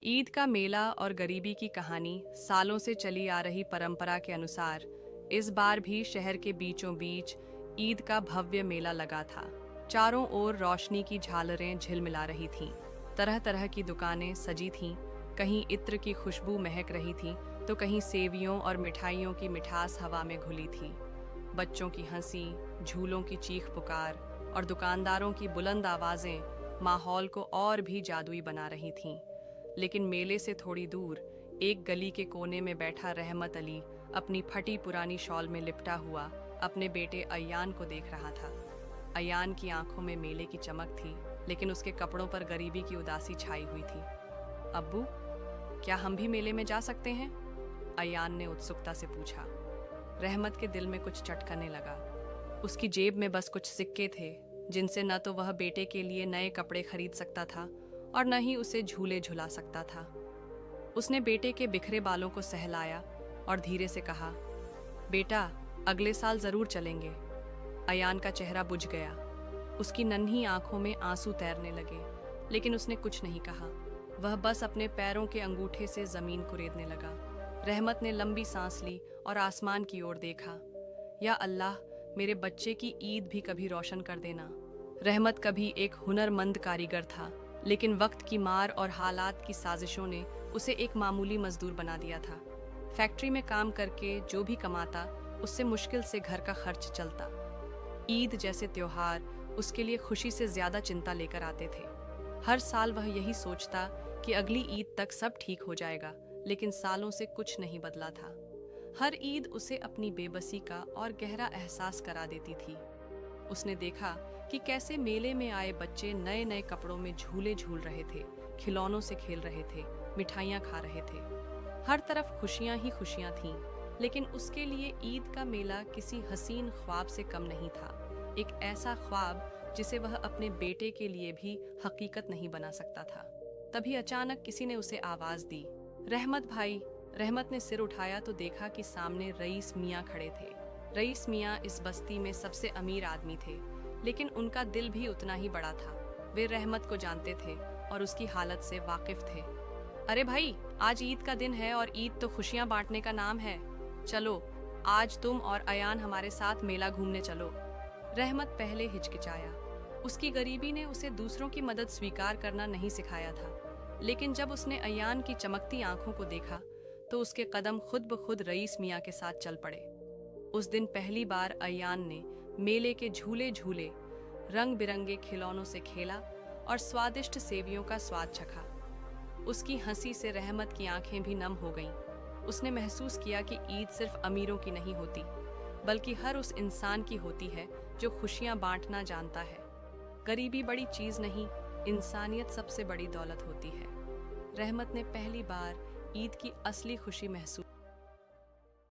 ईद का मेला और गरीबी की कहानी सालों से चली आ रही परंपरा के अनुसार इस बार भी शहर के बीचों बीच ईद का भव्य मेला लगा था। चारों ओर रोशनी की झालरें झिलमिला रही थीं। तरह तरह की दुकानें सजी थीं। कहीं इत्र की खुशबू महक रही थी तो कहीं सेवियों और मिठाइयों की मिठास हवा में घुली थी। बच्चों की हंसी, झूलों की चीख पुकार और दुकानदारों की बुलंद आवाजें माहौल को और भी जादुई बना रही थीं। लेकिन मेले से थोड़ी दूर एक गली के कोने में बैठा रहमत अली अपनी फटी पुरानी शॉल में लिपटा हुआ अपने बेटे अयान को देख रहा था। अयान की आंखों में मेले की चमक थी, लेकिन उसके कपड़ों पर गरीबी की उदासी छाई हुई थी। अब्बू, क्या हम भी मेले में जा सकते हैं? अयान ने उत्सुकता से पूछा। रहमत के दिल में कुछ चटकने लगा। उसकी जेब में बस कुछ सिक्के थे, जिनसे न तो वह बेटे के लिए नए कपड़े खरीद सकता था और न ही उसे झूले झुला सकता था। उसने बेटे के बिखरे बालों को सहलाया और धीरे से कहा, बेटा, अगले साल जरूर चलेंगे। अयान का चेहरा बुझ गया। उसकी नन्ही आंखों में आंसू तैरने लगे, लेकिन उसने कुछ नहीं कहा। वह बस अपने पैरों के अंगूठे से जमीन कुरेदने लगा। रहमत ने लंबी सांस ली और आसमान की ओर देखा। या अल्लाह, मेरे बच्चे की ईद भी कभी रोशन कर देना। रहमत कभी एक हुनरमंद कारीगर था, लेकिन वक्त की मार और हालात की साजिशों ने उसे एक मामूली मजदूर बना दिया था। फैक्ट्री में काम करके जो भी कमाता, उससे मुश्किल से घर का खर्च चलता। ईद जैसे त्योहार उसके लिए खुशी से ज्यादा चिंता लेकर आते थे। हर साल वह यही सोचता कि अगली ईद तक सब ठीक हो जाएगा, लेकिन सालों से कुछ नहीं बदला था। हर ईद उसे अपनी बेबसी का और गहरा एहसास करा देती थी। उसने देखा कि कैसे मेले में आए बच्चे नए नए कपड़ों में झूले झूल रहे थे, खिलौनों से खेल रहे थे, मिठाइयाँ खा रहे थे। हर तरफ खुशियाँ ही खुशियाँ थीं, लेकिन उसके लिए ईद का मेला किसी हसीन ख्वाब से कम नहीं था। एक ऐसा ख्वाब जिसे वह अपने बेटे के लिए भी हकीकत नहीं बना सकता था। तभी अचानक किसी ने उसे आवाज दी, रहमत भाई। रहमत ने सिर उठाया तो देखा कि सामने रईस मियाँ खड़े थे। रईस मियाँ इस बस्ती में सबसे अमीर आदमी थे, लेकिन उनका दिल भी उतना ही बड़ा था। वे रहमत को जानते थे और उसकी हालत से वाकिफ थे। अरे भाई, आज ईद का दिन है और ईद तो खुशियां बांटने का नाम है। चलो, आज तुम और अयान हमारे साथ मेला घूमने चलो। रहमत पहले हिचकिचाया। उसकी गरीबी ने उसे दूसरों की मदद स्वीकार करना नहीं सिखाया था, लेकिन जब उसने अयान की चमकती आंखों को देखा तो उसके कदम खुद ब खुद रईस मियाँ के साथ चल पड़े। उस दिन पहली बार अयान ने मेले के झूले झूले, रंग बिरंगे खिलौनों से खेला और स्वादिष्ट सेवियों का स्वाद चखा। उसकी हंसी से रहमत की आंखें भी नम हो गईं। उसने महसूस किया कि ईद सिर्फ अमीरों की नहीं होती, बल्कि हर उस इंसान की होती है जो खुशियां बांटना जानता है। गरीबी बड़ी चीज नहीं, इंसानियत सबसे बड़ी दौलत होती है। रहमत ने पहली बार ईद की असली खुशी महसूस